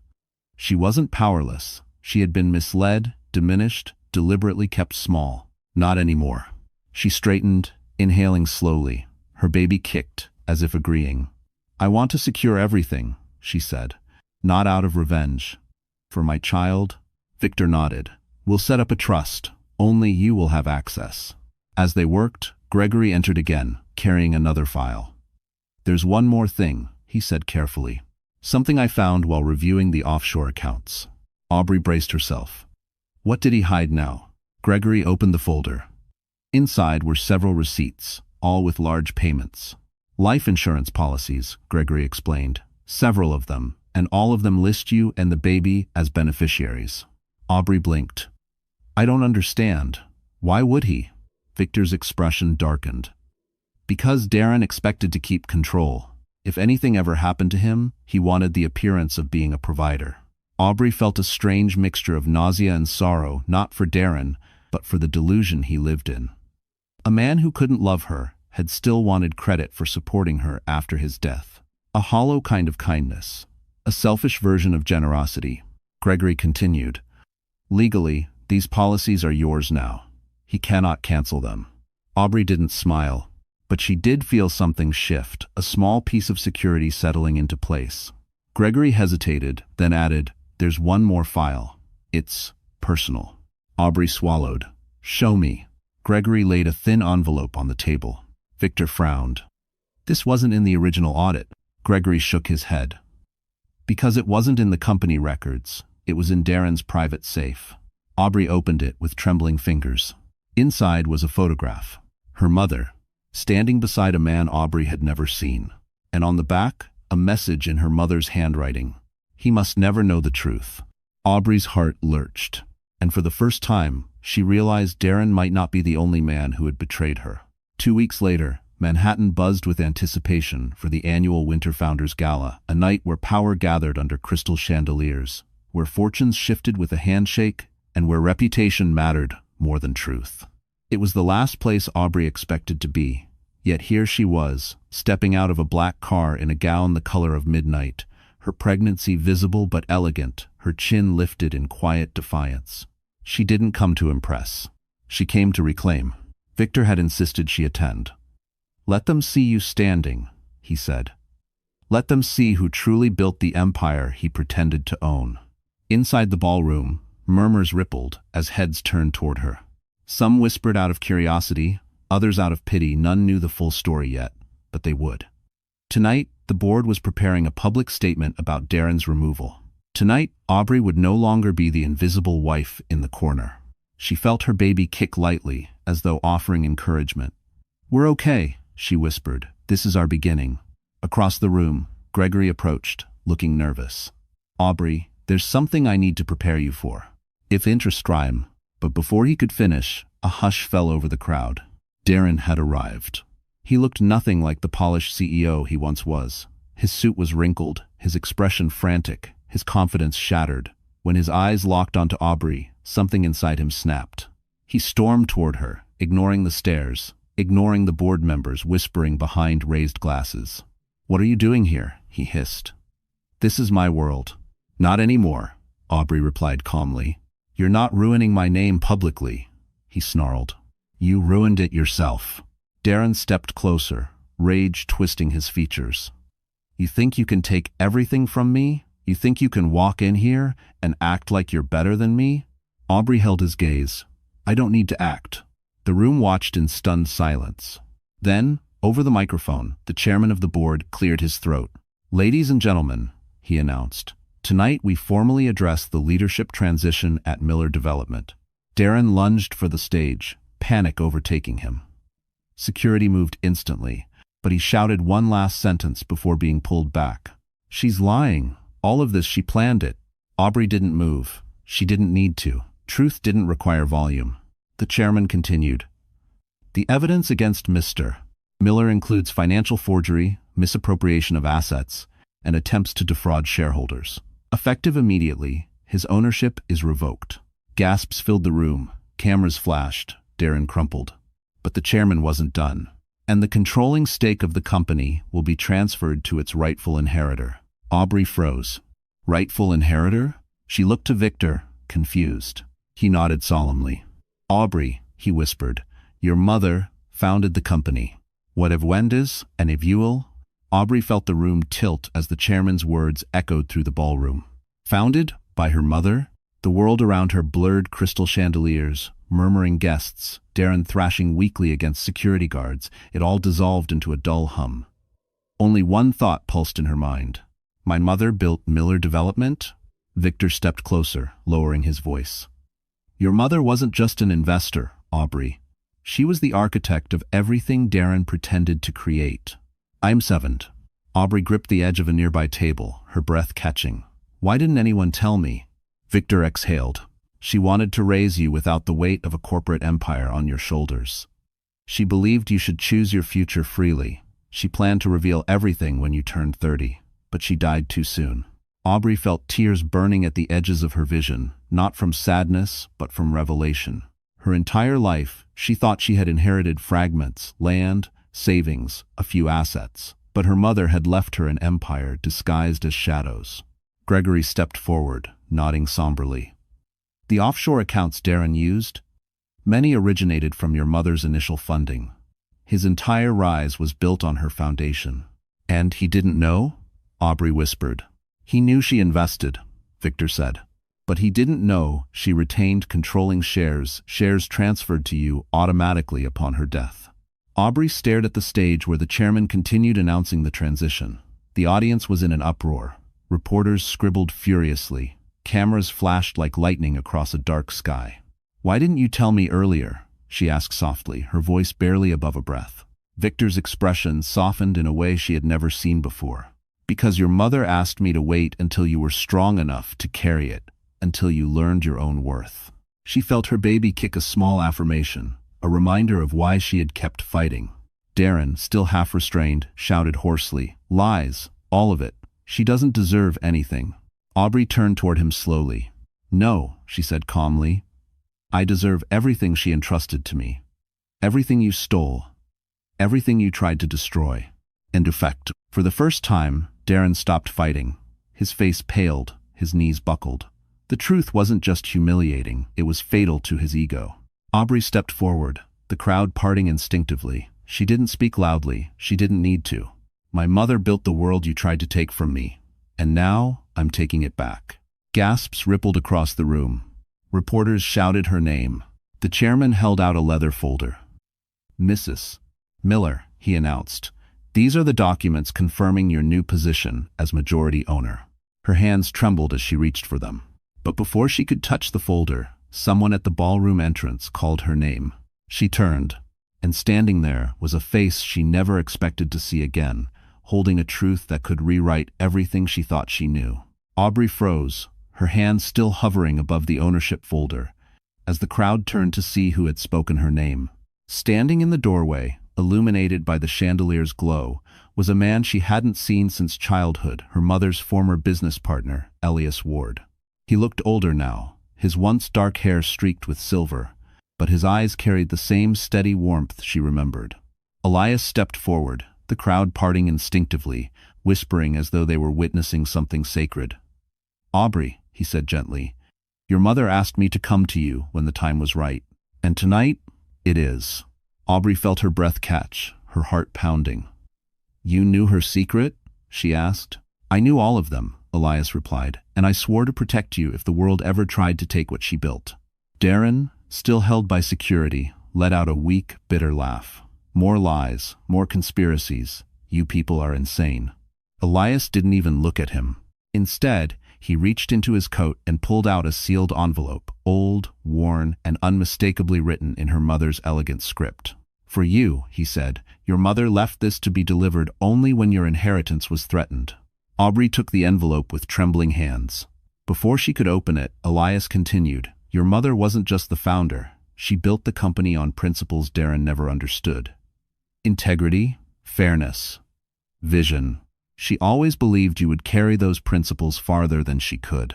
She wasn't powerless. She had been misled, diminished, deliberately kept small. Not anymore. She straightened, inhaling slowly. Her baby kicked, as if agreeing. "I want to secure everything," she said. "Not out of revenge. For my child?" Victor nodded. "We'll set up a trust. Only you will have access." As they worked, Gregory entered again, carrying another file. "There's one more thing," he said carefully. "Something I found while reviewing the offshore accounts." Aubrey braced herself. What did he hide now? Gregory opened the folder. Inside were several receipts, all with large payments. "Life insurance policies," Gregory explained. "Several of them, and all of them list you and the baby as beneficiaries." Aubrey blinked. "I don't understand. Why would he?" Victor's expression darkened. "Because Darren expected to keep control. If anything ever happened to him, he wanted the appearance of being a provider." Aubrey felt a strange mixture of nausea and sorrow, not for Darren, but for the delusion he lived in. A man who couldn't love her had still wanted credit for supporting her after his death. A hollow kind of kindness. A selfish version of generosity. Gregory continued. "Legally, these policies are yours now. He cannot cancel them." Aubrey didn't smile, but she did feel something shift, a small piece of security settling into place. Gregory hesitated, then added, "There's one more file. It's personal." Aubrey swallowed. "Show me." Gregory laid a thin envelope on the table. Victor frowned. "This wasn't in the original audit." Gregory shook his head. "Because it wasn't in the company records. It was in Darren's private safe." Aubrey opened it with trembling fingers. Inside was a photograph. Her mother, standing beside a man Aubrey had never seen. And on the back, a message in her mother's handwriting. He must never know the truth. Aubrey's heart lurched. And for the first time, she realized Darren might not be the only man who had betrayed her. 2 weeks later, Manhattan buzzed with anticipation for the annual Winter Founders Gala, a night where power gathered under crystal chandeliers, where fortunes shifted with a handshake, and where reputation mattered more than truth. It was the last place Aubrey expected to be, yet here she was, stepping out of a black car in a gown the color of midnight, her pregnancy visible but elegant, her chin lifted in quiet defiance. She didn't come to impress. She came to reclaim. Victor had insisted she attend. "Let them see you standing," he said. "Let them see who truly built the empire he pretended to own." Inside the ballroom, murmurs rippled as heads turned toward her. Some whispered out of curiosity, others out of pity. None knew the full story yet, but they would. Tonight, the board was preparing a public statement about Darren's removal. Tonight, Aubrey would no longer be the invisible wife in the corner. She felt her baby kick lightly, as though offering encouragement. "We're okay," she whispered. "This is our beginning." Across the room, Gregory approached, looking nervous. "Aubrey, there's something I need to prepare you for. If interest rhyme." But before he could finish, a hush fell over the crowd. Darren had arrived. He looked nothing like the polished CEO he once was. His suit was wrinkled, his expression frantic, his confidence shattered. When his eyes locked onto Aubrey, something inside him snapped. He stormed toward her, ignoring the stares, ignoring the board members whispering behind raised glasses. "What are you doing here?" he hissed. "This is my world." "Not anymore," Aubrey replied calmly. "You're not ruining my name publicly," he snarled. "You ruined it yourself." Darren stepped closer, rage twisting his features. "You think you can take everything from me? You think you can walk in here and act like you're better than me?" Aubrey held his gaze. "I don't need to act." The room watched in stunned silence. Then, over the microphone, the chairman of the board cleared his throat. "Ladies and gentlemen," he announced, "tonight we formally address the leadership transition at Miller Development." Darren lunged for the stage, panic overtaking him. Security moved instantly, but he shouted one last sentence before being pulled back. "She's lying. All of this, she planned it." Aubrey didn't move. She didn't need to. Truth didn't require volume. The chairman continued. "The evidence against Mr. Miller includes financial forgery, misappropriation of assets, and attempts to defraud shareholders. Effective immediately, his ownership is revoked." Gasps filled the room. Cameras flashed. Darren crumpled. But the chairman wasn't done. "And the controlling stake of the company will be transferred to its rightful inheritor." Aubrey froze. "Rightful inheritor?" She looked to Victor, confused. He nodded solemnly. "Aubrey," he whispered, "your mother founded the company. What if Wendy's and if Ewell?" Aubrey felt the room tilt as the chairman's words echoed through the ballroom. Founded by her mother? The world around her blurred crystal chandeliers, murmuring guests, Darren thrashing weakly against security guards. It all dissolved into a dull hum. Only one thought pulsed in her mind. "My mother built Miller Development?" Victor stepped closer, lowering his voice. "Your mother wasn't just an investor, Aubrey. She was the architect of everything Darren pretended to create." "I'm sevened." Aubrey gripped the edge of a nearby table, her breath catching. "Why didn't anyone tell me?" Victor exhaled. "She wanted to raise you without the weight of a corporate empire on your shoulders. She believed you should choose your future freely. She planned to reveal everything when you turned 30, but she died too soon." Aubrey felt tears burning at the edges of her vision, not from sadness, but from revelation. Her entire life, she thought she had inherited fragments, land, savings, a few assets. But her mother had left her an empire disguised as shadows. Gregory stepped forward, nodding somberly. "The offshore accounts Darren used? Many originated from your mother's initial funding. His entire rise was built on her foundation." "And he didn't know?" Aubrey whispered. "He knew she invested," Victor said. "But he didn't know she retained controlling shares transferred to you automatically upon her death." Aubrey stared at the stage where the chairman continued announcing the transition. The audience was in an uproar. Reporters scribbled furiously. Cameras flashed like lightning across a dark sky. "Why didn't you tell me earlier?" she asked softly, her voice barely above a breath. Victor's expression softened in a way she had never seen before. "Because your mother asked me to wait until you were strong enough to carry it, until you learned your own worth." She felt her baby kick a small affirmation, a reminder of why she had kept fighting. Darren, still half restrained, shouted hoarsely, "Lies, all of it. She doesn't deserve anything." Aubrey turned toward him slowly. "No," she said calmly. "I deserve everything she entrusted to me. Everything you stole. Everything you tried to destroy." And in fact, for the first time, Darren stopped fighting. His face paled, his knees buckled. The truth wasn't just humiliating, it was fatal to his ego. Aubrey stepped forward, the crowd parting instinctively. She didn't speak loudly, she didn't need to. "My mother built the world you tried to take from me, and now I'm taking it back." Gasps rippled across the room. Reporters shouted her name. The chairman held out a leather folder. "Mrs. Miller," he announced, "these are the documents confirming your new position as majority owner." Her hands trembled as she reached for them. But before she could touch the folder, someone at the ballroom entrance called her name. She turned, and standing there was a face she never expected to see again, holding a truth that could rewrite everything she thought she knew. Aubrey froze, her hand still hovering above the ownership folder, as the crowd turned to see who had spoken her name. Standing in the doorway, illuminated by the chandelier's glow, was a man she hadn't seen since childhood, her mother's former business partner, Elias Ward. He looked older now, his once dark hair streaked with silver, but his eyes carried the same steady warmth she remembered. Elias stepped forward, the crowd parting instinctively, whispering as though they were witnessing something sacred. "Aubrey," he said gently, "your mother asked me to come to you when the time was right. And tonight, it is." Aubrey felt her breath catch, her heart pounding. "You knew her secret?" she asked. "I knew all of them," Elias replied, "and I swore to protect you if the world ever tried to take what she built." Darren, still held by security, let out a weak, bitter laugh. "More lies, more conspiracies. You people are insane." Elias didn't even look at him. Instead, he reached into his coat and pulled out a sealed envelope, old, worn, and unmistakably written in her mother's elegant script. "For you," he said, "your mother left this to be delivered only when your inheritance was threatened." Aubrey took the envelope with trembling hands. Before she could open it, Elias continued, "Your mother wasn't just the founder. She built the company on principles Darren never understood. Integrity, fairness, vision. She always believed you would carry those principles farther than she could."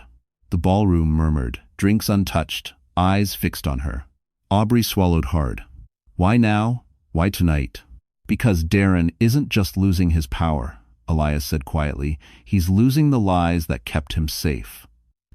The ballroom murmured, drinks untouched, eyes fixed on her. Aubrey swallowed hard. "Why now? Why tonight?" "Because Darren isn't just losing his power," Elias said quietly. "He's losing the lies that kept him safe.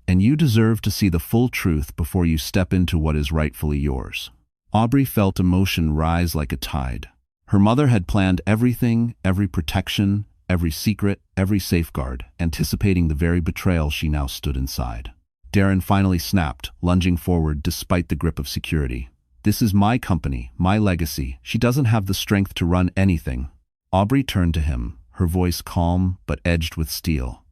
And you deserve to see the full truth before you step into what is rightfully yours." Aubrey felt emotion rise like a tide. Her mother had planned everything, every protection, every secret, every safeguard, anticipating the very betrayal she now stood inside. Darren finally snapped, lunging forward despite the grip of security. "This is my company, my legacy. She doesn't have the strength to run anything." Aubrey turned to him, her voice calm but edged with steel.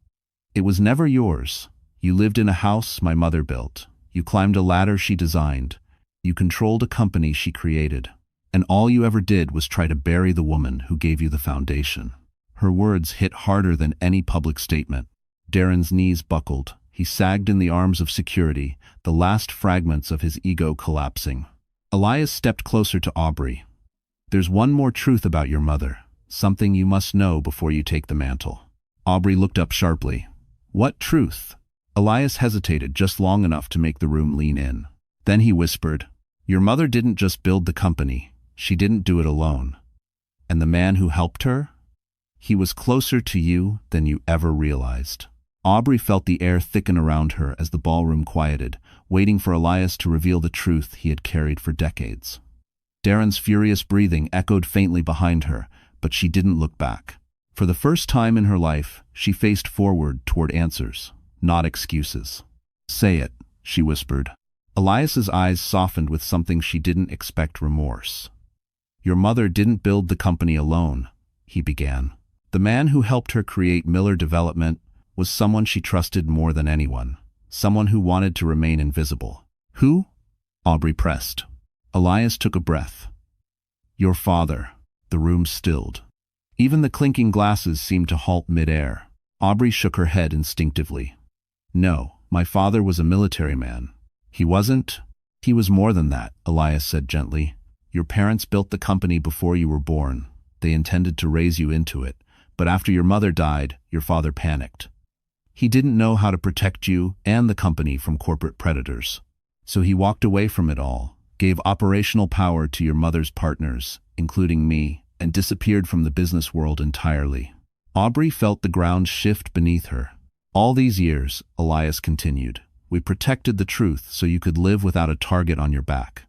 "It was never yours. You lived in a house my mother built. You climbed a ladder she designed. You controlled a company she created. And all you ever did was try to bury the woman who gave you the foundation." Her words hit harder than any public statement. Darren's knees buckled. He sagged in the arms of security, the last fragments of his ego collapsing. Elias stepped closer to Aubrey. "There's one more truth about your mother, something you must know before you take the mantle." Aubrey looked up sharply. "What truth?" Elias hesitated just long enough to make the room lean in. Then he whispered, "Your mother didn't just build the company. She didn't do it alone. And the man who helped her? He was closer to you than you ever realized." Aubrey felt the air thicken around her as the ballroom quieted, waiting for Elias to reveal the truth he had carried for decades. Darren's furious breathing echoed faintly behind her, but she didn't look back. For the first time in her life, she faced forward toward answers, not excuses. "Say it," she whispered. Elias's eyes softened with something she didn't expect: remorse. "Your mother didn't build the company alone," he began. "The man who helped her create Miller Development was someone she trusted more than anyone, someone who wanted to remain invisible." "Who?" Aubrey pressed. Elias took a breath. "Your father." The room stilled. Even the clinking glasses seemed to halt mid-air. Aubrey shook her head instinctively. "No, my father was a military man." "He wasn't?" "He was more than that," Elias said gently. "Your parents built the company before you were born. They intended to raise you into it. But after your mother died, your father panicked. He didn't know how to protect you and the company from corporate predators. So he walked away from it all, gave operational power to your mother's partners, including me, and disappeared from the business world entirely." Aubrey felt the ground shift beneath her. "All these years," Elias continued, "we protected the truth so you could live without a target on your back.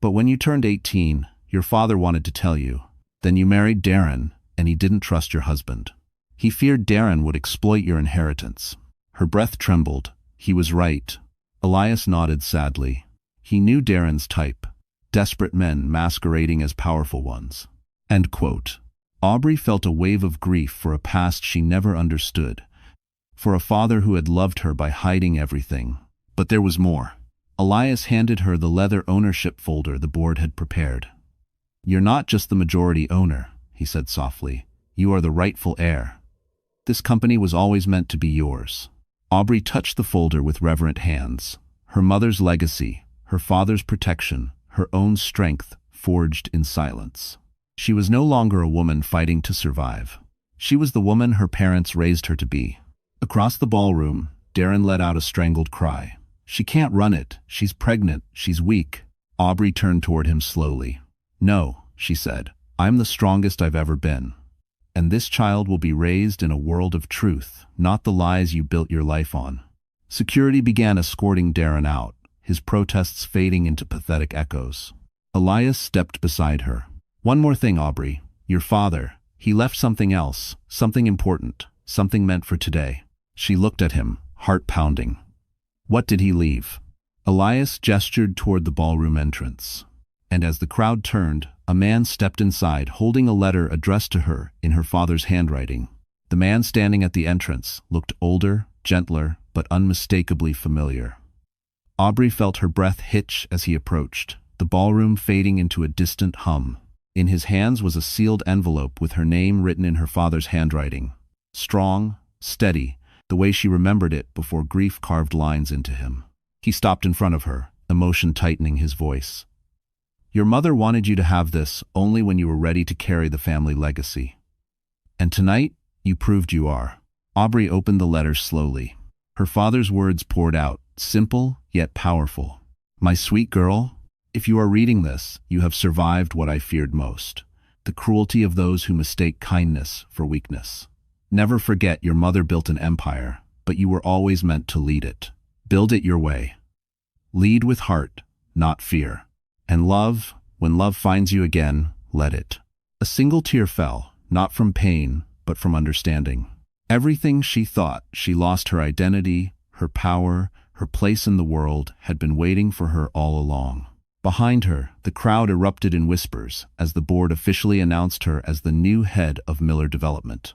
But when you turned 18, your father wanted to tell you. Then you married Darren, and he didn't trust your husband. He feared Darren would exploit your inheritance." Her breath trembled. He was right. Elias nodded sadly. He knew Darren's type: desperate men masquerading as powerful ones. End quote. Aubrey felt a wave of grief for a past she never understood, for a father who had loved her by hiding everything. But there was more. Elias handed her the leather ownership folder the board had prepared. "You're not just the majority owner," he said softly. "You are the rightful heir. This company was always meant to be yours." Aubrey touched the folder with reverent hands. Her mother's legacy, her father's protection, her own strength forged in silence. She was no longer a woman fighting to survive. She was the woman her parents raised her to be. Across the ballroom, Darren let out a strangled cry. "She can't run it. She's pregnant. She's weak." Aubrey turned toward him slowly. "No," she said. "I'm the strongest I've ever been. And this child will be raised in a world of truth, not the lies you built your life on." Security began escorting Darren out, his protests fading into pathetic echoes. Elias stepped beside her. "One more thing, Aubrey. Your father, he left something else, something important, something meant for today." She looked at him, heart pounding. "What did he leave?" Elias gestured toward the ballroom entrance. And as the crowd turned, a man stepped inside, holding a letter addressed to her in her father's handwriting. The man standing at the entrance looked older, gentler, but unmistakably familiar. Aubrey felt her breath hitch as he approached, the ballroom fading into a distant hum. In his hands was a sealed envelope with her name written in her father's handwriting. Strong, steady, the way she remembered it before grief carved lines into him. He stopped in front of her, emotion tightening his voice. Your mother wanted you to have this only when you were ready to carry the family legacy. And tonight, you proved you are. Aubrey opened the letter slowly. Her father's words poured out, simple yet powerful. My sweet girl, if you are reading this, you have survived what I feared most, the cruelty of those who mistake kindness for weakness. Never forget your mother built an empire, but you were always meant to lead it. Build it your way. Lead with heart, not fear. And love, when love finds you again, let it. A single tear fell, not from pain, but from understanding. Everything she thought she lost, her identity, her power, her place in the world, had been waiting for her all along. Behind her, the crowd erupted in whispers as the board officially announced her as the new head of Miller Development.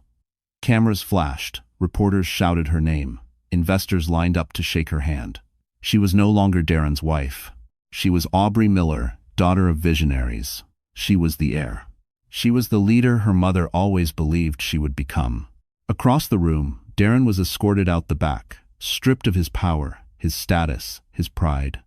Cameras flashed, reporters shouted her name, investors lined up to shake her hand. She was no longer Darren's wife. She was Aubrey Miller, daughter of visionaries. She was the heir. She was the leader her mother always believed she would become. Across the room, Darren was escorted out the back, stripped of his power, his status, his pride.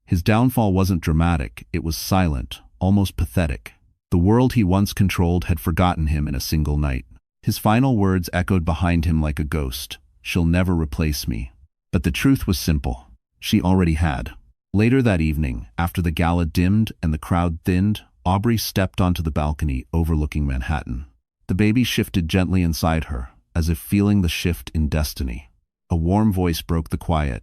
His downfall wasn't dramatic, it was silent, almost pathetic. The world he once controlled had forgotten him in a single night. His final words echoed behind him like a ghost. She'll never replace me. But the truth was simple. She already had. Later that evening, after the gala dimmed and the crowd thinned, Aubrey stepped onto the balcony overlooking Manhattan. The baby shifted gently inside her, as if feeling the shift in destiny. A warm voice broke the quiet.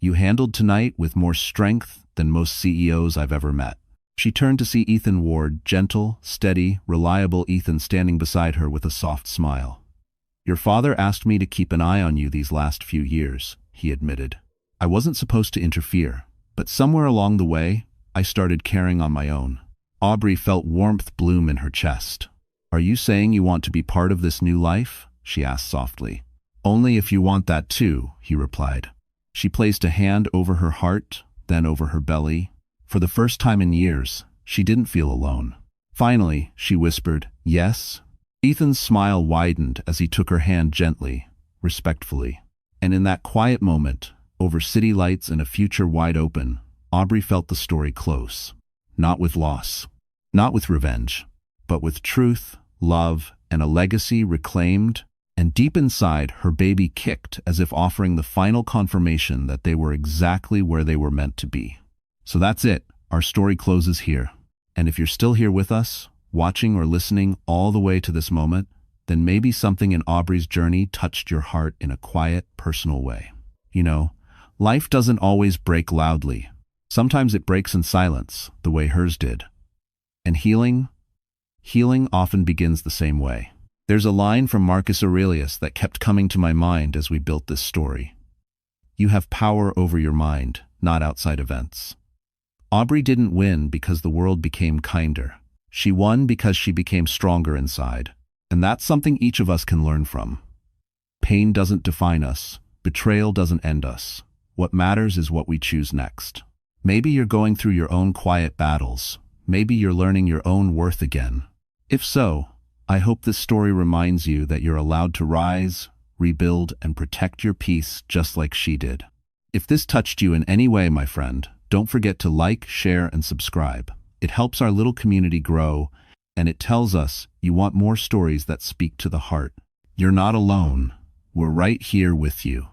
You handled tonight with more strength than most CEOs I've ever met. She turned to see Ethan Ward, gentle, steady, reliable Ethan standing beside her with a soft smile. Your father asked me to keep an eye on you these last few years, he admitted. I wasn't supposed to interfere, but somewhere along the way, I started caring on my own. Aubrey felt warmth bloom in her chest. Are you saying you want to be part of this new life? She asked softly. Only if you want that too, he replied. She placed a hand over her heart, then over her belly. For the first time in years, she didn't feel alone. Finally, she whispered, yes. Ethan's smile widened as he took her hand gently, respectfully. And in that quiet moment, over city lights and a future wide open, Aubrey felt the story close. Not with loss, not with revenge, but with truth, love, and a legacy reclaimed. And deep inside, her baby kicked as if offering the final confirmation that they were exactly where they were meant to be. So that's it. Our story closes here. And if you're still here with us, watching or listening all the way to this moment, then maybe something in Aubrey's journey touched your heart in a quiet, personal way. You know, life doesn't always break loudly. Sometimes it breaks in silence, the way hers did. And healing often begins the same way. There's a line from Marcus Aurelius that kept coming to my mind as we built this story. You have power over your mind, not outside events. Aubrey didn't win because the world became kinder. She won because she became stronger inside. And that's something each of us can learn from. Pain doesn't define us. Betrayal doesn't end us. What matters is what we choose next. Maybe you're going through your own quiet battles. Maybe you're learning your own worth again. If so, I hope this story reminds you that you're allowed to rise, rebuild, and protect your peace just like she did. If this touched you in any way, my friend, don't forget to like, share, and subscribe. It helps our little community grow, and it tells us you want more stories that speak to the heart. You're not alone. We're right here with you.